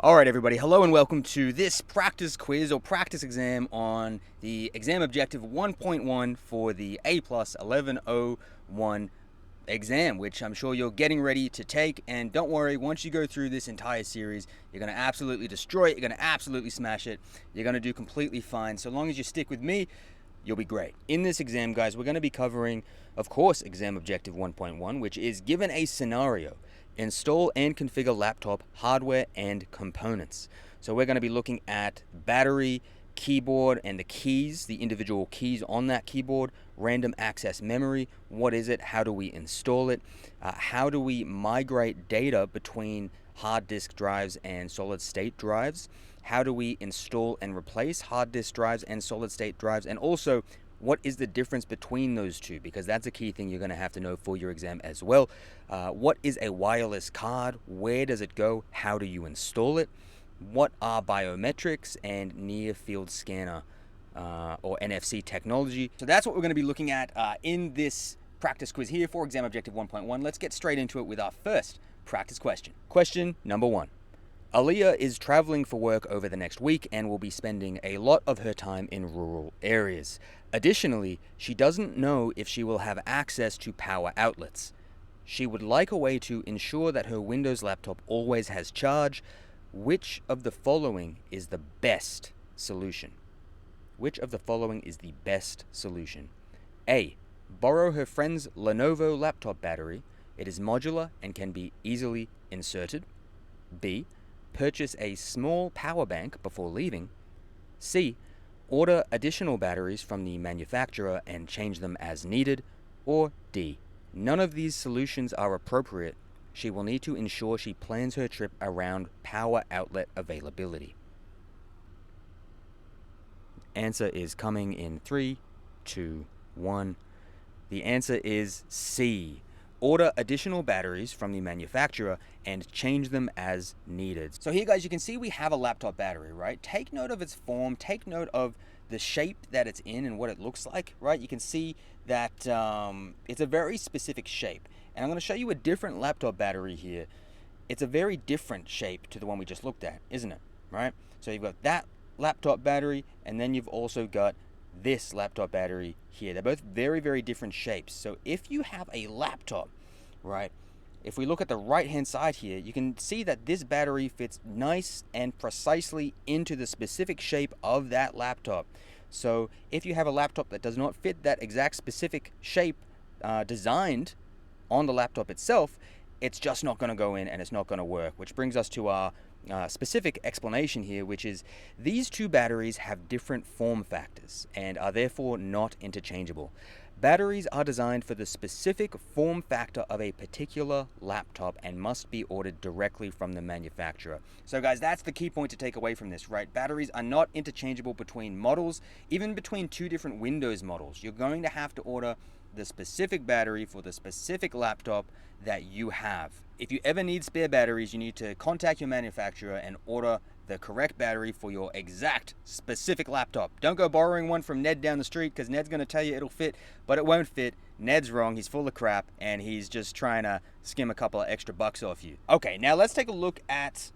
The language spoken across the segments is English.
Alright everybody, hello and welcome to this practice quiz or practice exam on the exam objective 1.1 for the A+ 1101 exam, which I'm sure you're getting ready to take. And don't worry, once you go through this entire series, you're going to absolutely destroy it, you're going to absolutely smash it, you're going to do completely fine. So long as you stick with me, you'll be great. In this exam, guys, we're going to be covering, of course, exam objective 1.1, which is given a scenario. Install and configure laptop hardware and components. So we're going to be looking at battery, keyboard, and the keys, the individual keys on that keyboard, random access memory, what is it, how do we install it, how do we migrate data between hard disk drives and solid state drives, how do we install and replace hard disk drives and solid state drives, and also what is the difference between those two, because that's a key thing you're going to have to know for your exam as well. What is a wireless card? Where does it go? How do you install it? What are biometrics and near field scanner or NFC technology? So that's what we're going to be looking at in this practice quiz here for exam objective 1.1. Let's get straight into it with our first practice question. Question number 1. Aaliyah is traveling for work over the next week and will be spending a lot of her time in rural areas. Additionally, she doesn't know if she will have access to power outlets. She would like a way to ensure that her Windows laptop always has charge. Which of the following is the best solution? Which of the following is the best solution? A. Borrow her friend's Lenovo laptop battery. It is modular and can be easily inserted. B. Purchase a small power bank before leaving. C. Order additional batteries from the manufacturer and change them as needed. Or D. None of these solutions are appropriate. She will need to ensure she plans her trip around power outlet availability. Answer is coming in 3, 2, 1. The answer is C. Order additional batteries from the manufacturer and change them as needed. So here, guys, you can see we have a laptop battery, right? Take note of its form, take note of the shape that it's in and what it looks like, right? You can see that it's a very specific shape. And I'm going to show you a different laptop battery here. It's a very different shape to the one we just looked at, isn't it? Right? So you've got that laptop battery, and then you've also got this laptop battery here. They're both very, very different shapes. So if you have a laptop, right, if we look at the right hand side here, you can see that this battery fits nice and precisely into the specific shape of that laptop. So if you have a laptop that does not fit that exact specific shape designed on the laptop itself, it's just not going to go in and it's not going to work, which brings us to our specific explanation here, which is these two batteries have different form factors and are therefore not interchangeable. Batteries are designed for the specific form factor of a particular laptop and must be ordered directly from the manufacturer. So guys, that's the key point to take away from this, right? Batteries are not interchangeable between models, even between two different Windows models. You're going to have to order the specific battery for the specific laptop that you have. If you ever need spare batteries, you need to contact your manufacturer and order the correct battery for your exact specific laptop. Don't go borrowing one from Ned down the street, because Ned's going to tell you it'll fit, but it won't fit. Ned's wrong, he's full of crap, and he's just trying to skim a couple of extra bucks off you. Okay, now let's take a look at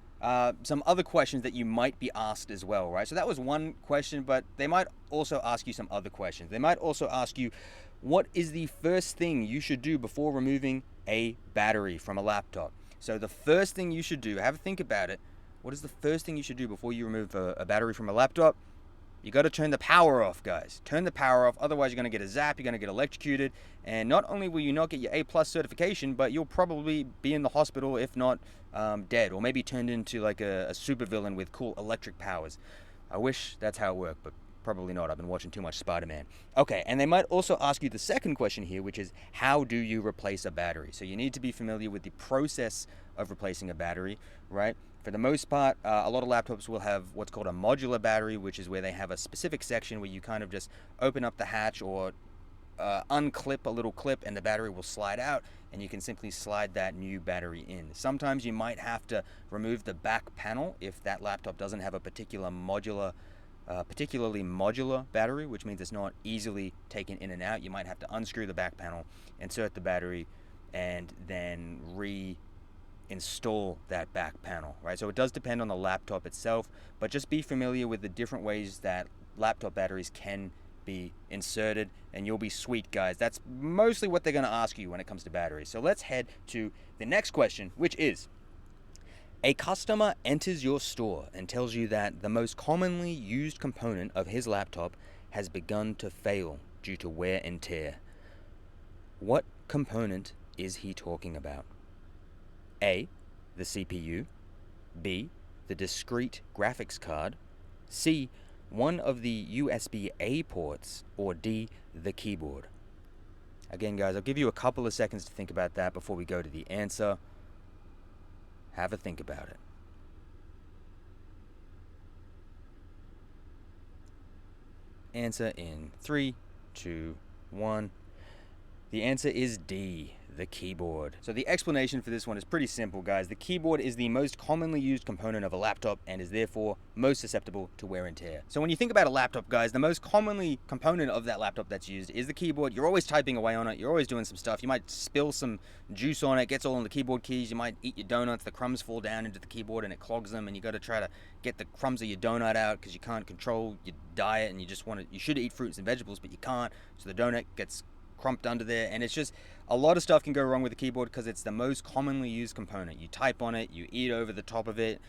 some other questions that you might be asked as well, right? So that was one question, but they might also ask you some other questions. They might also ask you, what is the first thing you should do before removing a battery from a laptop? So the first thing you should do, have a think about it. What is the first thing you should do before you remove a battery from a laptop? You got to turn the power off, guys. Turn the power off, otherwise you're going to get a zap, you're going to get electrocuted, and not only will you not get your A+ certification, but you'll probably be in the hospital, if not dead, or maybe turned into like a supervillain with cool electric powers. I wish that's how it worked, but probably not. I've been watching too much Spider-Man. Okay, and they might also ask you the second question here, which is, how do you replace a battery? So you need to be familiar with the process of replacing a battery, right? For the most part, a lot of laptops will have what's called a modular battery, which is where they have a specific section where you kind of just open up the hatch or unclip a little clip and the battery will slide out, and you can simply slide that new battery in. Sometimes you might have to remove the back panel if that laptop doesn't have a particularly modular battery, which means it's not easily taken in and out. You might have to unscrew the back panel, insert the battery, and then install that back panel, right? So it does depend on the laptop itself, but just be familiar with the different ways that laptop batteries can be inserted, and you'll be sweet, guys. That's mostly what they're going to ask you when it comes to batteries. So let's head to the next question, which is: a customer enters your store and tells you that the most commonly used component of his laptop has begun to fail due to wear and tear. What component is he talking about? A, the CPU, B, the discrete graphics card, C, one of the USB-A ports, or D, the keyboard. Again, guys, I'll give you a couple of seconds to think about that before we go to the answer. Have a think about it. Answer in 3, 2, 1. The answer is D, the keyboard. So the explanation for this one is pretty simple, guys. The keyboard is the most commonly used component of a laptop and is therefore most susceptible to wear and tear. So when you think about a laptop, guys, the most commonly component of that laptop that's used is the keyboard. You're always typing away on it. You're always doing some stuff. You might spill some juice on it, gets all on the keyboard keys. You might eat your donuts, the crumbs fall down into the keyboard and it clogs them, and you got to try to get the crumbs of your donut out because you can't control your diet, and you should eat fruits and vegetables, but you can't. So the donut gets crumped under there, and it's just a lot of stuff can go wrong with the keyboard because it's the most commonly used component. You type on it, you eat over the top of it.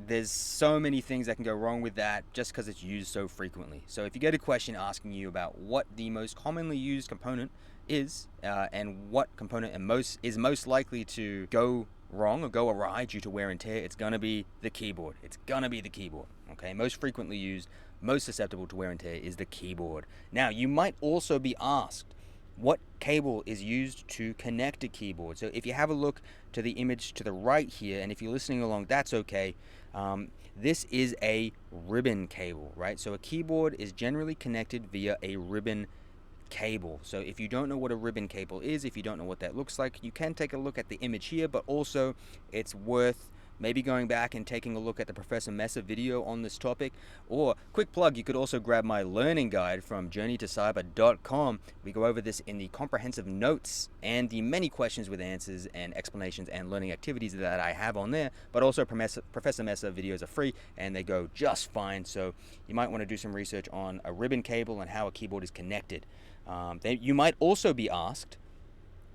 There's so many things that can go wrong with that just because it's used so frequently. So if you get a question asking you about what the most commonly used component is, and what component is most likely to go wrong or go awry due to wear and tear, it's gonna be the keyboard. It's gonna be the keyboard. Okay, most frequently used, most susceptible to wear and tear is the keyboard. Now, you might also be asked, what cable is used to connect a keyboard? So if you have a look to the image to the right here, and if you're listening along, that's okay. This is a ribbon cable, right? So a keyboard is generally connected via a ribbon cable. So if you don't know what a ribbon cable is, if you don't know what that looks like, you can take a look at the image here, but also it's worth maybe going back and taking a look at the Professor Messer video on this topic. Or, quick plug, you could also grab my learning guide from journeytocyber.com. We go over this in the comprehensive notes and the many questions with answers and explanations and learning activities that I have on there. But also Professor Messer videos are free and they go just fine. So you might want to do some research on a ribbon cable and how a keyboard is connected. You might also be asked,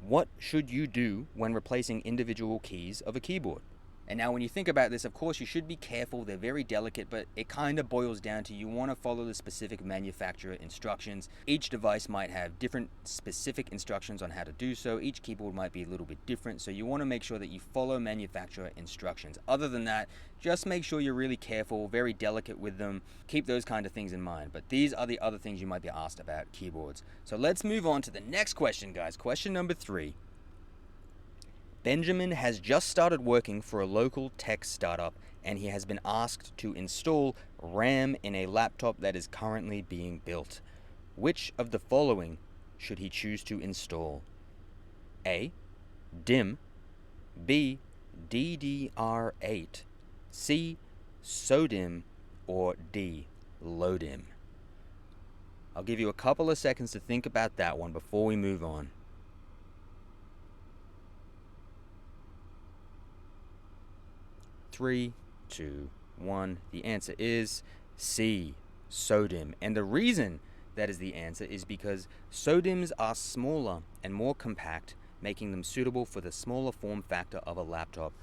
what should you do when replacing individual keys of a keyboard? And now when you think about this, of course, you should be careful. They're very delicate, but it kind of boils down to you want to follow the specific manufacturer instructions. Each device might have different specific instructions on how to do so. Each keyboard might be a little bit different, so you want to make sure that you follow manufacturer instructions. Other than that, just make sure you're really careful, very delicate with them. Keep those kind of things in mind. But these are the other things you might be asked about keyboards. So let's move on to the next question, guys. Question number 3. Benjamin has just started working for a local tech startup, and he has been asked to install RAM in a laptop that is currently being built. Which of the following should he choose to install? A, DIMM, B, DDR8, C, SODIMM, or D, LODIMM? I'll give you a couple of seconds to think about that one before we move on. 3, 2, 1. The answer is C, SODIMM. And the reason that is the answer is because SODIMMs are smaller and more compact, making them suitable for the smaller form factor of a laptop.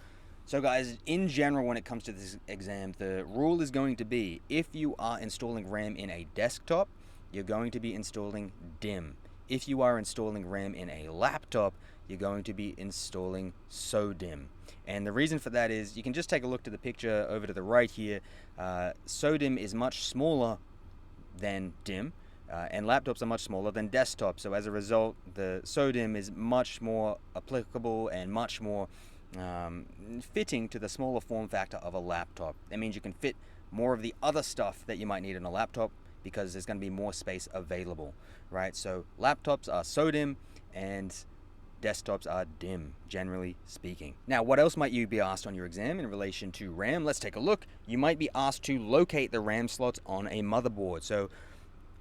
So guys, in general, when it comes to this exam, the rule is going to be, if you are installing RAM in a desktop, you're going to be installing DIMM. If you are installing RAM in a laptop, you're going to be installing SODIMM. And the reason for that is, you can just take a look to the picture over to the right here. SODIMM is much smaller than DIMM, and laptops are much smaller than desktops. So as a result, the SODIMM is much more applicable and much more fitting to the smaller form factor of a laptop. That means you can fit more of the other stuff that you might need in a laptop because there's going to be more space available, right? So laptops are SODIMM and desktops are DIMM, generally speaking. Now, what else might you be asked on your exam in relation to RAM? Let's take a look. You might be asked to locate the RAM slots on a motherboard. So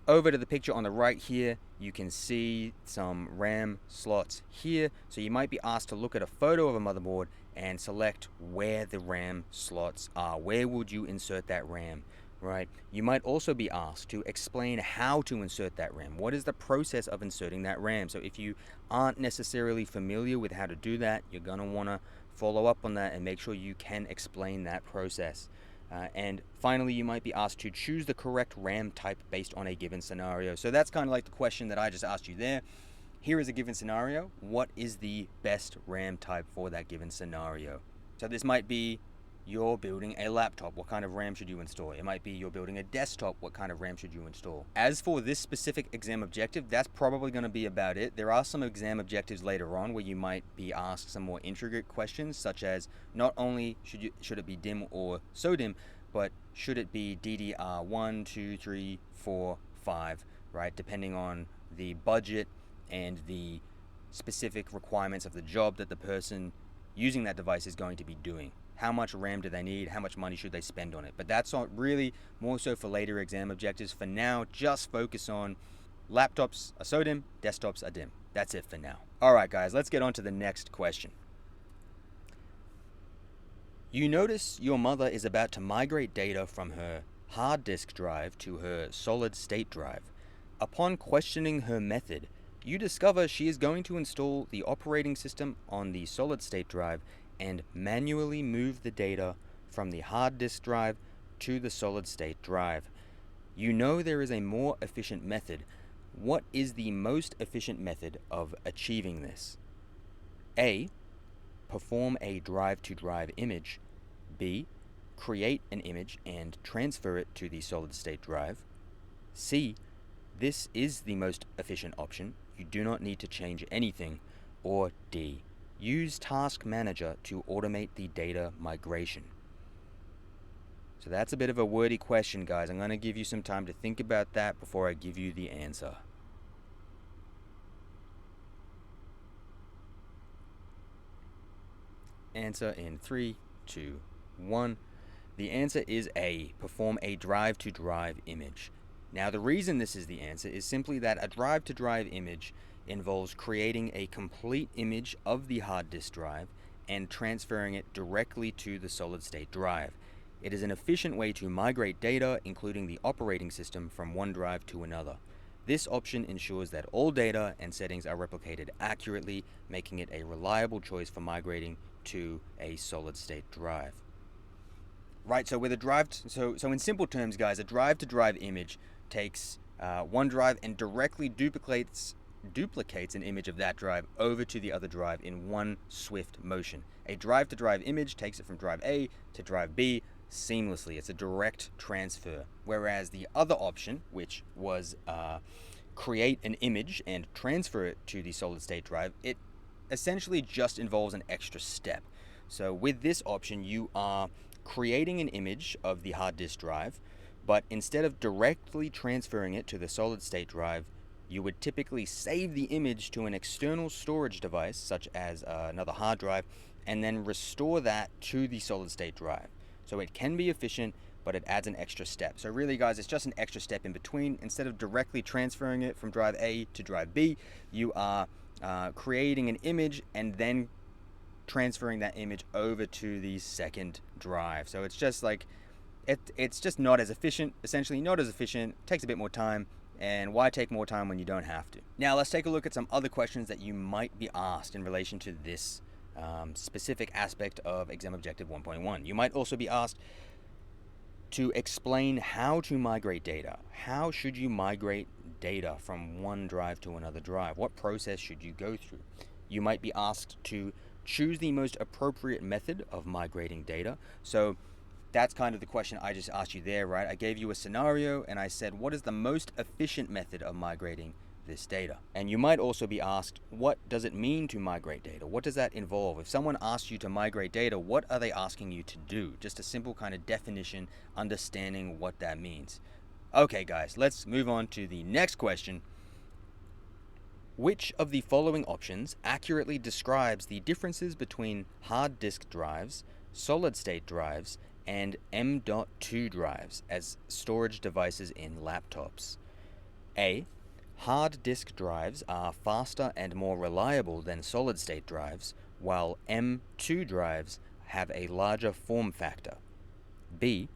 over to the picture on the right here, you can see some RAM slots here. So you might be asked to look at a photo of a motherboard and select where the RAM slots are. Where would you insert that RAM, right? You might also be asked to explain how to insert that RAM. What is the process of inserting that RAM? So if you aren't necessarily familiar with how to do that, you're going to want to follow up on that and make sure you can explain that process. And finally, you might be asked to choose the correct RAM type based on a given scenario. So that's kind of like the question that I just asked you there. Here is a given scenario. What is the best RAM type for that given scenario? So this might be you're building a laptop. What kind of RAM should you install? It might be you're building a desktop. What kind of RAM should you install? As for this specific exam objective, that's probably going to be about it. There are some exam objectives later on where you might be asked some more intricate questions, such as not only should it be dim or SODIMM, but should it be DDR 1, 2, 3, 4, 5, right? Depending on the budget and the specific requirements of the job that the person using that device is going to be doing. How much RAM do they need? How much money should they spend on it? But that's not really more so for later exam objectives. For now, just focus on laptops are SODIMM, desktops are DIMM. That's it for now. All right, guys, let's get on to the next question. You notice your mother is about to migrate data from her hard disk drive to her solid state drive. Upon questioning her method, you discover she is going to install the operating system on the solid state drive and manually move the data from the hard disk drive to the solid state drive. You know there is a more efficient method. What is the most efficient method of achieving this? A. Perform a drive-to-drive image. B. Create an image and transfer it to the solid state drive. C. This is the most efficient option. You do not need to change anything. Or D. Use Task Manager to automate the data migration. So that's a bit of a wordy question, guys. I'm going to give you some time to think about that before I give you the answer. Answer in 3, 2, 1. The answer is A. Perform a drive-to-drive image. Now, the reason this is the answer is simply that a drive-to-drive image involves creating a complete image of the hard disk drive and transferring it directly to the solid-state drive. It is an efficient way to migrate data, including the operating system, from one drive to another. This option ensures that all data and settings are replicated accurately, making it a reliable choice for migrating to a solid-state drive. Right, so with a drive, so in simple terms, guys, a drive-to-drive image takes one drive and directly duplicates an image of that drive over to the other drive in one swift motion. A drive-to-drive image takes it from drive A to drive B seamlessly. It's a direct transfer. Whereas the other option, which was create an image and transfer it to the solid-state drive, it essentially just involves an extra step. So with this option, you are creating an image of the hard disk drive, but instead of directly transferring it to the solid-state drive, you would typically save the image to an external storage device, such as another hard drive, and then restore that to the solid-state drive. So it can be efficient, but it adds an extra step. So really, guys, it's just an extra step in between. Instead of directly transferring it from drive A to drive B, you are creating an image and then transferring that image over to the second drive. So it's just like, it's just not as efficient, essentially not as efficient, takes a bit more time, and why take more time when you don't have to? Now let's take a look at some other questions that you might be asked in relation to this specific aspect of exam objective 1.1. You might also be asked to explain how to migrate data. How should you migrate data from one drive to another drive? What process should you go through? You might be asked to choose the most appropriate method of migrating data. So that's kind of the question I just asked you there, right? I gave you a scenario and I said, what is the most efficient method of migrating this data? And you might also be asked, what does it mean to migrate data? What does that involve? If someone asks you to migrate data, what are they asking you to do? Just a simple kind of definition, understanding what that means. Okay, guys, let's move on to the next question. Which of the following options accurately describes the differences between hard disk drives, solid-state drives, and M.2 drives as storage devices in laptops? A. Hard disk drives are faster and more reliable than solid-state drives, while M2 drives have a larger form factor. B.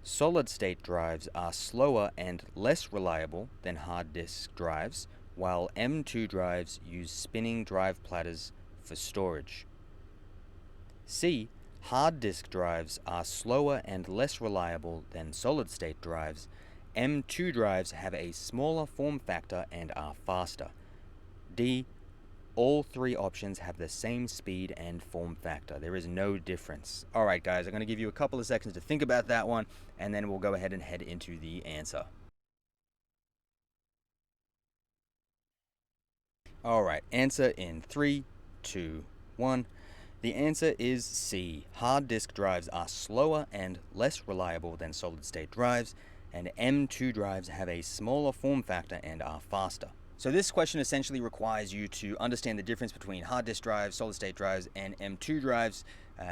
Solid-state drives are slower and less reliable than hard disk drives, while M2 drives use spinning drive platters for storage. C. Hard disk drives are slower and less reliable than solid-state drives. M2 drives have a smaller form factor and are faster. D. All three options have the same speed and form factor. There is no difference. All right, guys, I'm going to give you a couple of seconds to think about that one, and then we'll go ahead and head into the answer. All right, answer in 3, 2, 1. The answer is C. Hard disk drives are slower and less reliable than solid-state drives, and M2 drives have a smaller form factor and are faster. So this question essentially requires you to understand the difference between hard disk drives, solid-state drives, and M2 drives,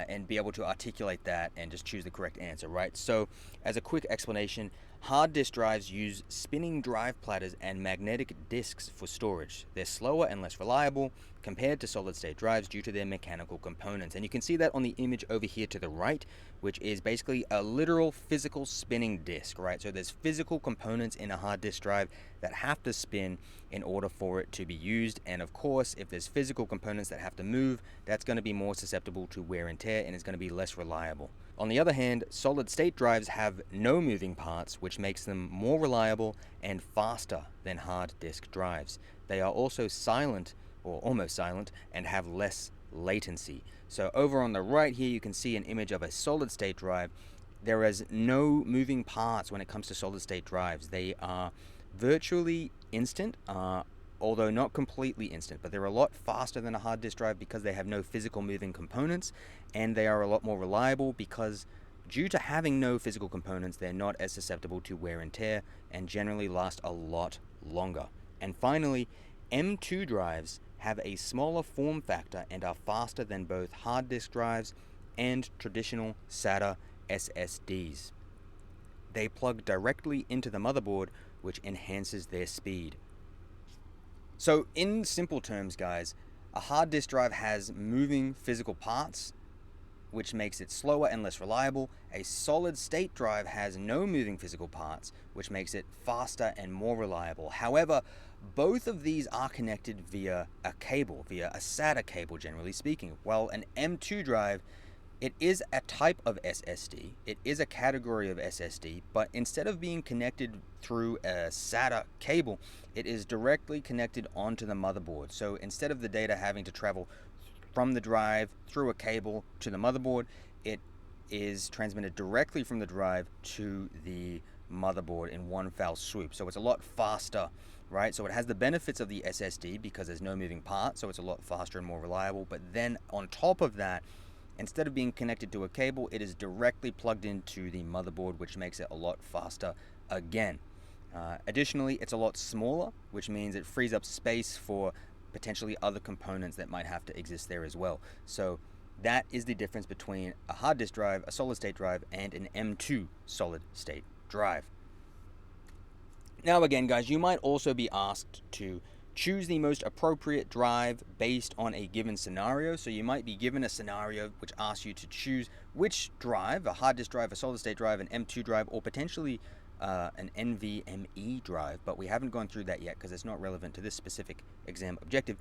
and be able to articulate that and just choose the correct answer, right? So as a quick explanation, hard disk drives use spinning drive platters and magnetic disks for storage. They're slower and less reliable compared to solid-state drives due to their mechanical components. And you can see that on the image over here to the right, which is basically a literal physical spinning disk, right? So there's physical components in a hard disk drive that have to spin in order for it to be used. And of course, if there's physical components that have to move, that's going to be more susceptible to wear and tear and is going to be less reliable. On the other hand, solid-state drives have no moving parts, which makes them more reliable and faster than hard disk drives. They are also silent, or almost silent, and have less latency. So over on the right here, you can see an image of a solid-state drive. There is no moving parts when it comes to solid-state drives. They are virtually instant, although not completely instant, but they're a lot faster than a hard disk drive because they have no physical moving components, and they are a lot more reliable because due to having no physical components, they're not as susceptible to wear and tear and generally last a lot longer. And finally, M2 drives have a smaller form factor and are faster than both hard disk drives and traditional SATA SSDs. They plug directly into the motherboard, which enhances their speed. So in simple terms, guys, a hard disk drive has moving physical parts, which makes it slower and less reliable. A solid-state drive has no moving physical parts, which makes it faster and more reliable. However, both of these are connected via a cable, via a SATA cable, generally speaking. While an M2 drive, it is a type of SSD, it is a category of SSD, but instead of being connected through a SATA cable, it is directly connected onto the motherboard. So instead of the data having to travel from the drive through a cable to the motherboard, it is transmitted directly from the drive to the motherboard in one foul swoop. So it's a lot faster, right? So it has the benefits of the SSD because there's no moving parts, so it's a lot faster and more reliable. But then on top of that, instead of being connected to a cable, it is directly plugged into the motherboard, which makes it a lot faster again. Additionally, it's a lot smaller, which means it frees up space for potentially other components that might have to exist there as well. So that is the difference between a hard disk drive, a solid-state drive, and an M2 solid-state drive. Now again, guys, you might also be asked to choose the most appropriate drive based on a given scenario. So you might be given a scenario which asks you to choose which drive, a hard disk drive, a solid-state drive, an M2 drive, or potentially an NVMe drive, but we haven't gone through that yet because it's not relevant to this specific exam objective.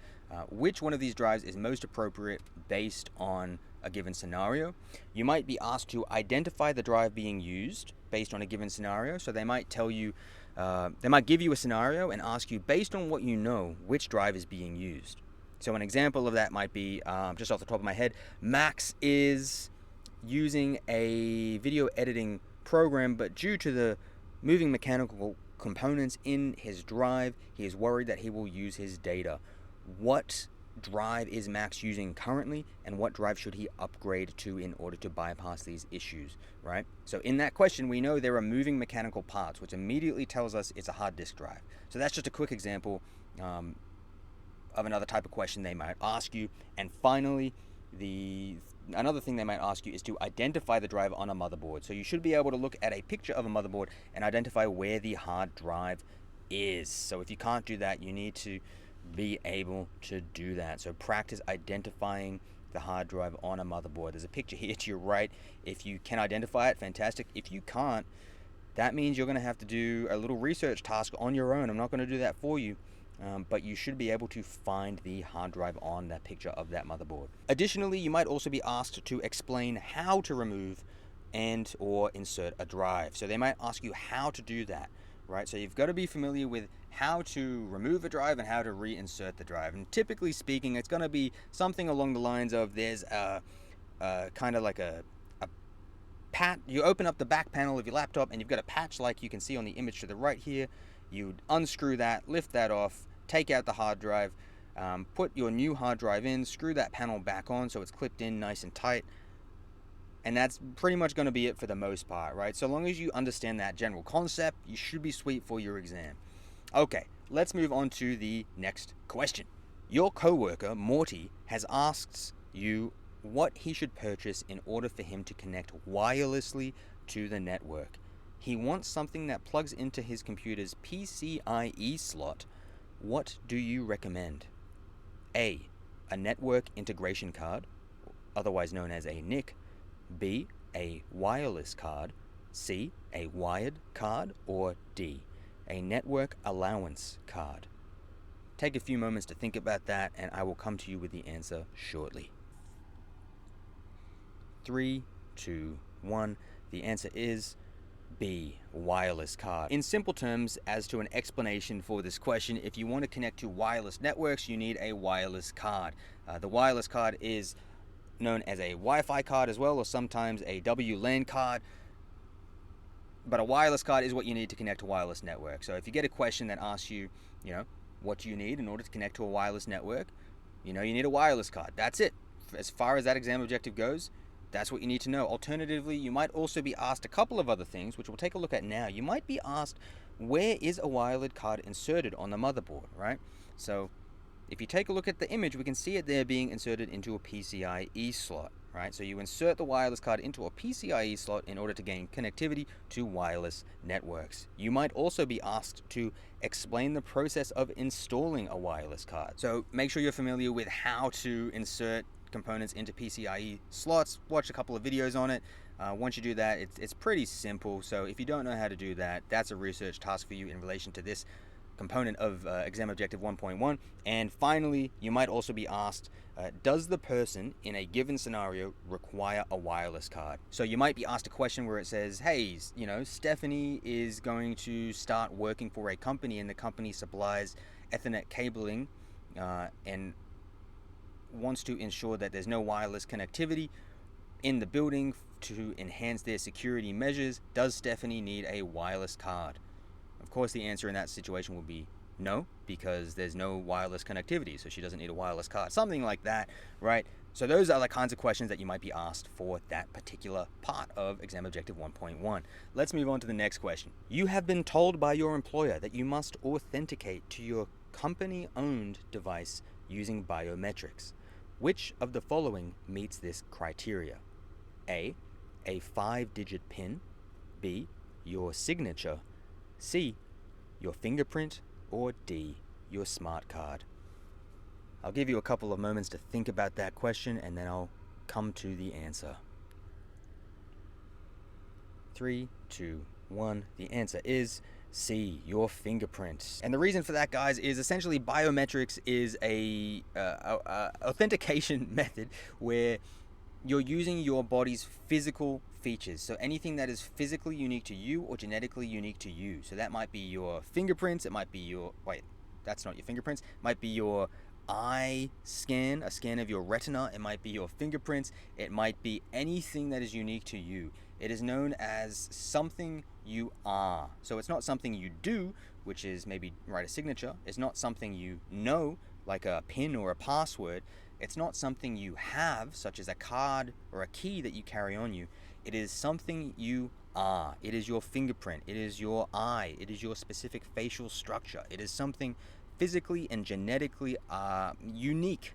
Which one of these drives is most appropriate based on a given scenario? You might be asked to identify the drive being used based on a given scenario. So they might tell you, they might give you a scenario and ask you, based on what you know, which drive is being used. So an example of that might be, just off the top of my head, Max is using a video editing program, but due to the moving mechanical components in his drive, he is worried that he will use his data. What drive is Max using currently, and what drive should he upgrade to in order to bypass these issues, right? So in that question, we know there are moving mechanical parts, which immediately tells us it's a hard disk drive. So that's just a quick example of another type of question they might ask you. And finally, another thing they might ask you is to identify the drive on a motherboard. So you should be able to look at a picture of a motherboard and identify where the hard drive is. So if you can't do that, you need to be able to do that. So practice identifying the hard drive on a motherboard. There's a picture here to your right. If you can identify it, fantastic. If you can't, that means you're going to have to do a little research task on your own. I'm not going to do that for you, but you should be able to find the hard drive on that picture of that motherboard. Additionally, you might also be asked to explain how to remove and or insert a drive. So they might ask you how to do that, right? So you've got to be familiar with how to remove a drive and how to reinsert the drive. And typically speaking, it's going to be something along the lines of there's a kind of like a you open up the back panel of your laptop and you've got a patch like you can see on the image to the right here. You unscrew that, lift that off, take out the hard drive, put your new hard drive in, screw that panel back on so it's clipped in nice and tight. And that's pretty much going to be it for the most part, right? So long as you understand that general concept, you should be sweet for your exam. Okay, let's move on to the next question. Your coworker, Morty, has asked you what he should purchase in order for him to connect wirelessly to the network. He wants something that plugs into his computer's PCIe slot. What do you recommend? A network integration card, otherwise known as a NIC. B, a wireless card. C, a wired card. Or D, a network allowance card. Take a few moments to think about that, and I will come to you with the answer shortly. 3, 2, 1. The answer is B, wireless card. In simple terms, as to an explanation for this question, if you want to connect to wireless networks, you need a wireless card. The wireless card is known as a Wi-Fi card as well, or sometimes a WLAN card. But a wireless card is what you need to connect to a wireless network. So if you get a question that asks you, what do you need in order to connect to a wireless network, you need a wireless card. That's it. As far as that exam objective goes, that's what you need to know. Alternatively, you might also be asked a couple of other things, which we'll take a look at now. You might be asked, where is a wired card inserted on the motherboard, right? So if you take a look at the image, we can see it there being inserted into a PCIe slot, right? So you insert the wireless card into a PCIe slot in order to gain connectivity to wireless networks. You might also be asked to explain the process of installing a wireless card. So make sure you're familiar with how to insert components into PCIe slots. Watch a couple of videos on it. Once you do that, it's pretty simple. So if you don't know how to do that, that's a research task for you in relation to this component of exam objective 1.1. And finally, you might also be asked, does the person in a given scenario require a wireless card? So you might be asked a question where it says, hey, Stephanie is going to start working for a company and the company supplies Ethernet cabling and wants to ensure that there's no wireless connectivity in the building to enhance their security measures. Does Stephanie need a wireless card? Of course, the answer in that situation will be no, because there's no wireless connectivity, so she doesn't need a wireless card. Something like that, right? So those are the kinds of questions that you might be asked for that particular part of exam objective 1.1. Let's move on to the next question. You have been told by your employer that you must authenticate to your company-owned device using biometrics. Which of the following meets this criteria? A 5-digit PIN. B, your signature. C, your fingerprint. Or D, your smart card. I'll give you a couple of moments to think about that question and then I'll come to the answer. 3, 2, 1. The answer is C, your fingerprints. And the reason for that, guys, is essentially biometrics is a authentication method where you're using your body's physical features. So anything that is physically unique to you or genetically unique to you. So that might be your fingerprints. It might be your, wait, that's not your fingerprints. It might be your eye scan, a scan of your retina. It might be your fingerprints. It might be anything that is unique to you. It is known as something you are. So it's not something you do, which is maybe write a signature. It's not something you know, like a PIN or a password. It's not something you have, such as a card or a key that you carry on you. It is something you are. It is your fingerprint. It is your eye. It is your specific facial structure. It is something physically and genetically unique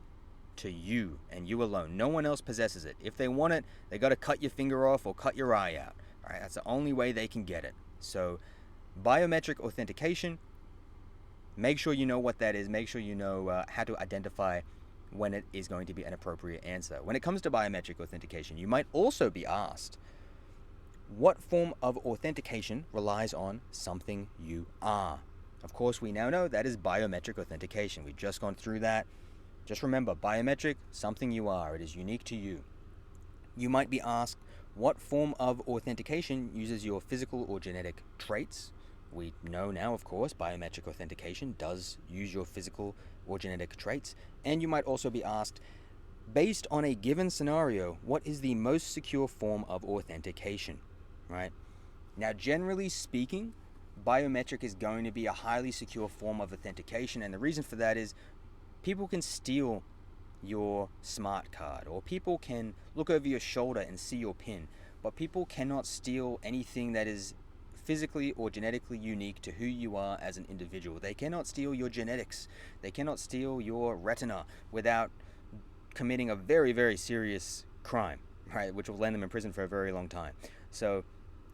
to you and you alone. No one else possesses it. If they want it, they got to cut your finger off or cut your eye out. All right, that's the only way they can get it. So biometric authentication, make sure you know what that is. Make sure you know how to identify when it is going to be an appropriate answer. When it comes to biometric authentication, you might also be asked, what form of authentication relies on something you are? Of course, we now know that is biometric authentication. We've just gone through that. Just remember, biometric, something you are. It is unique to you. You might be asked, what form of authentication uses your physical or genetic traits? We know now, of course, biometric authentication does use your physical or genetic traits. And you might also be asked, based on a given scenario, what is the most secure form of authentication? Right? Now, generally speaking, biometric is going to be a highly secure form of authentication, and the reason for that is people can steal your smart card, or people can look over your shoulder and see your PIN, but people cannot steal anything that is physically or genetically unique to who you are as an individual. They cannot steal your genetics. They cannot steal your retina without committing a very, very serious crime, right, which will land them in prison for a very long time. So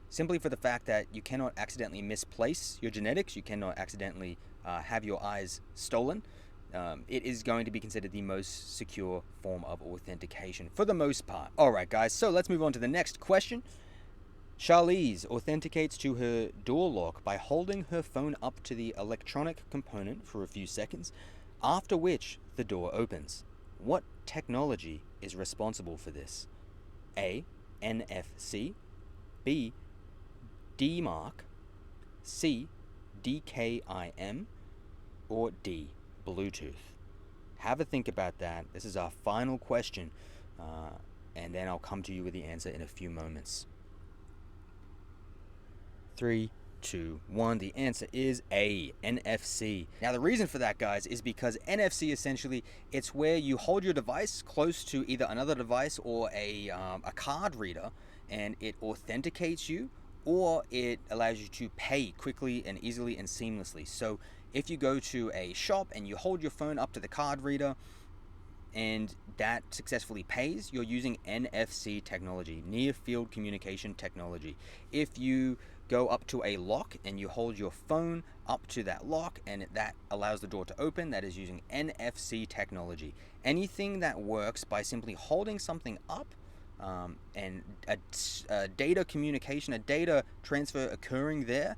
simply for the fact that you cannot accidentally misplace your genetics, you cannot accidentally have your eyes stolen, it is going to be considered the most secure form of authentication for the most part. Alright guys, so let's move on to the next question. Charlize authenticates to her door lock by holding her phone up to the electronic component for a few seconds, after which the door opens. What technology is responsible for this? A. NFC, B. DMARC, C. DKIM, or D. Bluetooth? Have a think about that. This is our final question, and then I'll come to you with the answer in a few moments. 3, 2, 1. The answer is A, NFC. Now the reason for that, guys, is because NFC essentially, it's where you hold your device close to either another device or a card reader, and it authenticates you, or it allows you to pay quickly and easily and seamlessly. So if you go to a shop and you hold your phone up to the card reader and that successfully pays, you're using NFC technology, near field communication technology. If you go up to a lock and you hold your phone up to that lock and that allows the door to open, that is using NFC technology. Anything that works by simply holding something up and a data communication, a data transfer occurring there,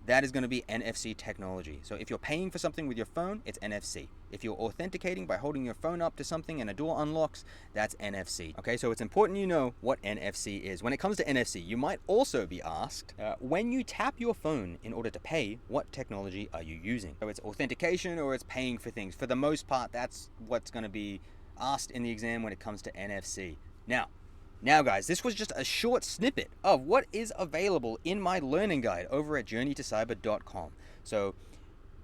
that is going to be NFC technology. So if you're paying for something with your phone, it's NFC. If you're authenticating by holding your phone up to something and a door unlocks, that's NFC. Okay, so it's important you know what NFC is. When it comes to NFC, you might also be asked, when you tap your phone in order to pay, what technology are you using? So it's authentication or it's paying for things. For the most part, that's what's going to be asked in the exam when it comes to NFC. Now guys, this was just a short snippet of what is available in my learning guide over at journeytocyber.com. So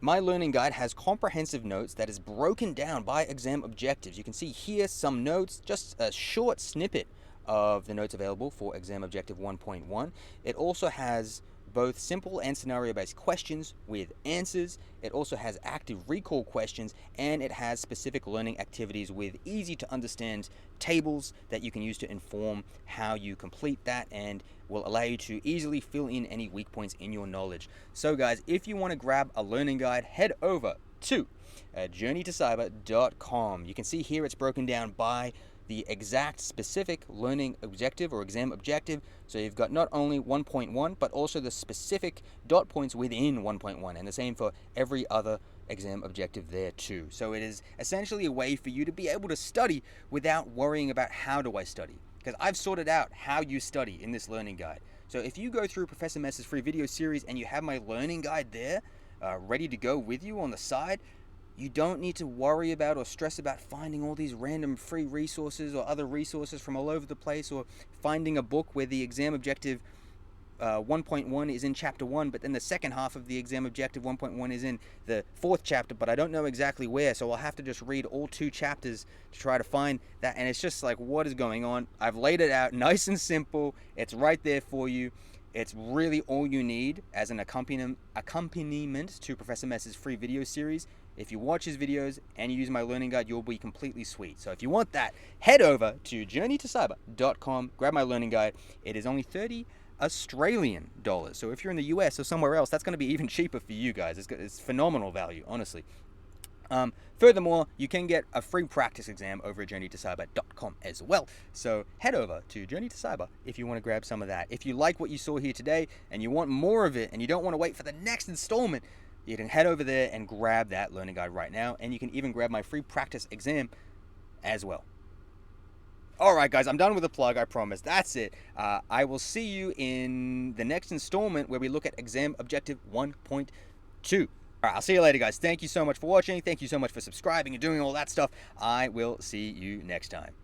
my learning guide has comprehensive notes that is broken down by exam objectives. You can see here some notes, just a short snippet of the notes available for exam objective 1.1. It also has both simple and scenario-based questions with answers. It also has active recall questions, and it has specific learning activities with easy to understand tables that you can use to inform how you complete that, and will allow you to easily fill in any weak points in your knowledge. So guys, if you want to grab a learning guide, head over to journeytocyber.com. You can see here it's broken down by the exact specific learning objective or exam objective. So you've got not only 1.1, but also the specific dot points within 1.1, and the same for every other exam objective there too. So it is essentially a way for you to be able to study without worrying about how do I study, because I've sorted out how you study in this learning guide. So if you go through Professor Mess's free video series and you have my learning guide there ready to go with you on the side, you don't need to worry about or stress about finding all these random free resources or other resources from all over the place, or finding a book where the exam objective 1.1 is in chapter 1, but then the second half of the exam objective 1.1 is in the 4th chapter, but I don't know exactly where, so I'll have to just read all 2 chapters to try to find that, and it's just like, what is going on? I've laid it out nice and simple. It's right there for you. It's really all you need as an accompaniment to Professor Mess's free video series. If you watch his videos and you use my learning guide, you'll be completely sweet. So if you want that, head over to journeytocyber.com, grab my learning guide. It is only 30 Australian dollars. So if you're in the US or somewhere else, that's going to be even cheaper for you guys. It's phenomenal value, honestly. Furthermore, you can get a free practice exam over at journeytocyber.com as well. So head over to Journey to Cyber if you want to grab some of that. If you like what you saw here today and you want more of it and you don't want to wait for the next installment, you can head over there and grab that learning guide right now. And you can even grab my free practice exam as well. All right, guys, I'm done with the plug, I promise. That's it. I will see you in the next installment where we look at exam objective 1.2. All right, I'll see you later, guys. Thank you so much for watching. Thank you so much for subscribing and doing all that stuff. I will see you next time.